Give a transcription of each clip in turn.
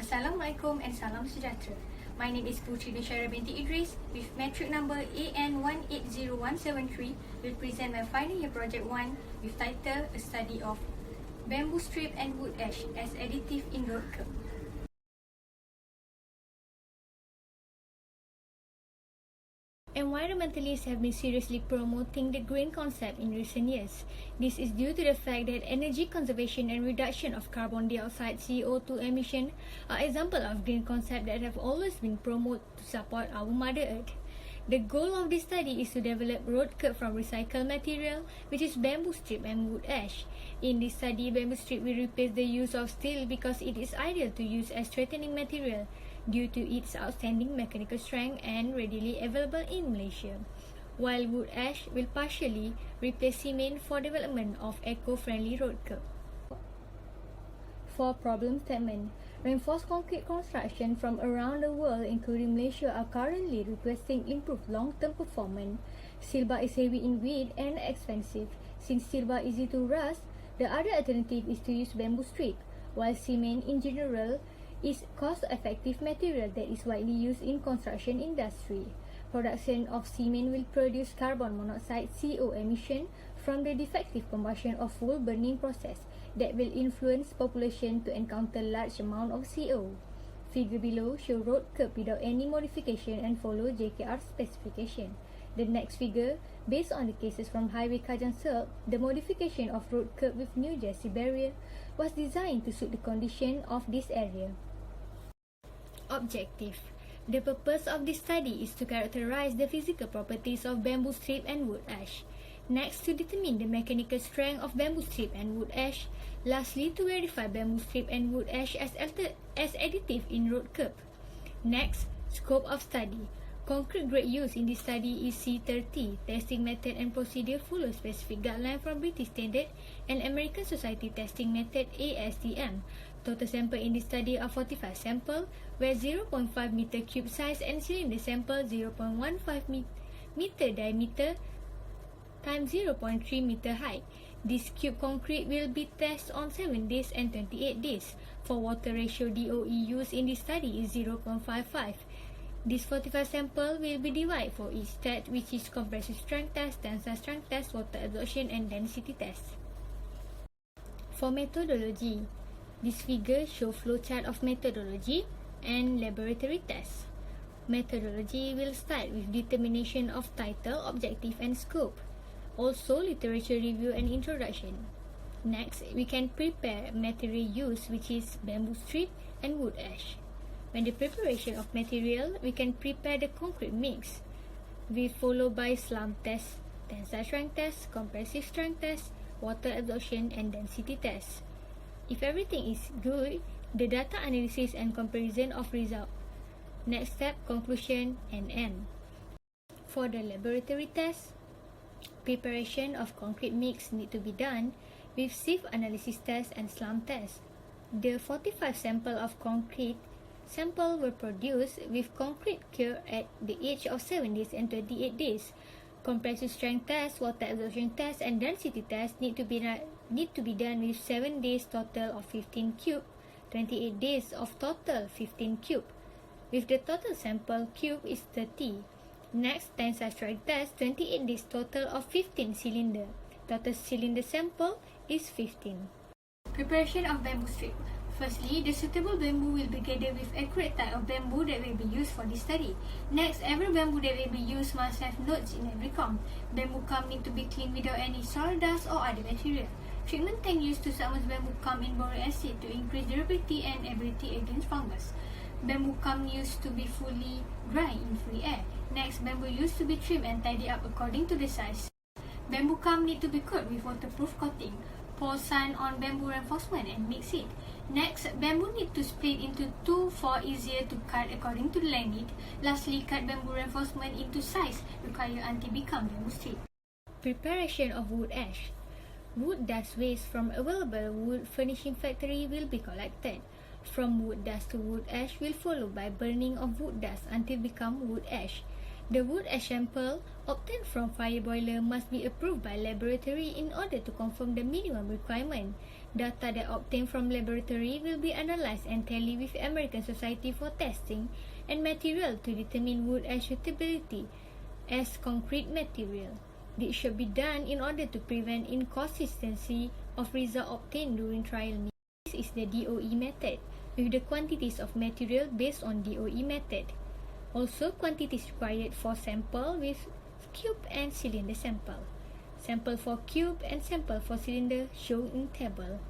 Assalamualaikum and salam sejahtera. My name is Putri Nishara binti Idris with metric number AN180173. Will present my final year project 1 with title A Study of Bamboo Strip and Wood Ash as Additive in Road Curb. Environmentalists have been seriously promoting the green concept in recent years. This is due to the fact that energy conservation and reduction of carbon dioxide (CO2) emission are examples of green concepts that have always been promoted to support our Mother Earth. The goal of this study is to develop road curb from recycled material, which is bamboo strip and wood ash. In this study, bamboo strip will replace the use of steel because it is ideal to use as strengthening material due to its outstanding mechanical strength and readily available in Malaysia, while wood ash will partially replace cement for development of eco-friendly road curb. For problem statement, reinforced concrete construction from around the world, including Malaysia, are currently requesting improved long-term performance. Steel bar is heavy in weight and expensive. Since steel bar is easy to rust, the other alternative is to use bamboo strip, while cement in general is cost-effective material that is widely used in construction industry. Production of cement will produce carbon monoxide (CO) emission from the defective combustion of wood burning process that will influence population to encounter large amount of CO. Figure below show road curb without any modification and follow JKR specification. The next figure, based on the cases from Highway Kajang Serp, the modification of road curb with new Jesse barrier was designed to suit the condition of this area. Objective. The purpose of this study is to characterize the physical properties of bamboo strip and wood ash. Next, to determine the mechanical strength of bamboo strip and wood ash. Lastly, to verify bamboo strip and wood ash as additive in road curb. Next, scope of study. Concrete grade used in this study is C30. Testing method and procedure follow specific guideline from British Standard and American Society Testing Method (ASTM). Total sample in this study are 45 sample, where 0.5 meter cube size and cylinder sample 0.15 meter diameter times 0.3 meter height. This cube concrete will be tested on 7 days and 28 days. For water ratio, DOE used in this study is 0.55. This 45 sample will be divided for each test, which is compressive strength test, tensile strength test, water absorption and density test. For methodology, this figure shows flowchart of methodology and laboratory tests. Methodology will start with determination of title, objective and scope. Also, literature review and introduction. Next, we can prepare material used, which is bamboo strip and wood ash. When the preparation of material, we can prepare the concrete mix. We follow by slump test, tensile strength test, compressive strength test, water absorption and density test. If everything is good, the data analysis and comparison of result. Next step, conclusion and end. For the laboratory test, preparation of concrete mix need to be done with sieve analysis test and slump test. The 45 sample of concrete sample were produced with concrete cure at the age of 7 days and 28 days. Compressive strength test, water absorption test and density test need to be done with 7 days total of 15 cube, 28 days of total 15 cube, with the total sample cube is 30. Next, tensile strength test, 28 days total of 15 cylinder. Total cylinder sample is 15. Preparation of bamboo strip. Firstly, the suitable bamboo will be gathered with accurate type of bamboo that will be used for this study. Next, every bamboo that will be used must have nodes in every comb. Bamboo comb need to be cleaned without any soil dust or other material. Treatment tank used to submerge bamboo comb in boric acid to increase durability and ability against fungus. Bamboo comb used to be fully dry in free air. Next, bamboo used to be trimmed and tidied up according to the size. Bamboo comb need to be coated with waterproof coating. Pour sand on bamboo reinforcement and mix it. Next, bamboo need to split into 2 for easier to cut according to the length need. Lastly, cut bamboo reinforcement into size required until become bamboo strip. Preparation of wood ash. Wood dust waste from available wood furnishing factory will be collected. From wood dust to wood ash will follow by burning of wood dust until become wood ash. The wood ash sample obtained from fire boiler must be approved by laboratory in order to confirm the minimum requirement. Data that obtained from laboratory will be analyzed and tallied with American Society for Testing and Material to determine wood ash suitability as concrete material. This should be done in order to prevent inconsistency of result obtained during trial meeting. This is the DOE method, with the quantities of material based on DOE method. Also, quantities required for sample with cube and cylinder sample. Sample for cube and sample for cylinder shown in table.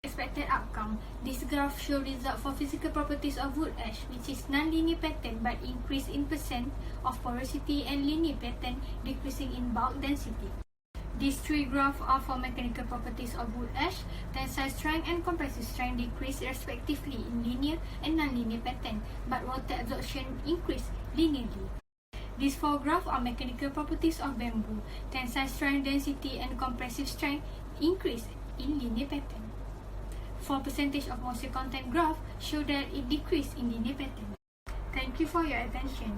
Expected outcome. This graph shows result for physical properties of wood ash, which is non-linear pattern but increase in percent of porosity, and linear pattern decreasing in bulk density. These three graphs are for mechanical properties of wood ash. Tensile strength and compressive strength decrease respectively in linear and non-linear pattern, but water absorption increase linearly. These four graphs are mechanical properties of bamboo. Tensile strength, density, and compressive strength increase in linear pattern. For percentage of moisture content graph show that it decreased in linear pattern. Thank you for your attention.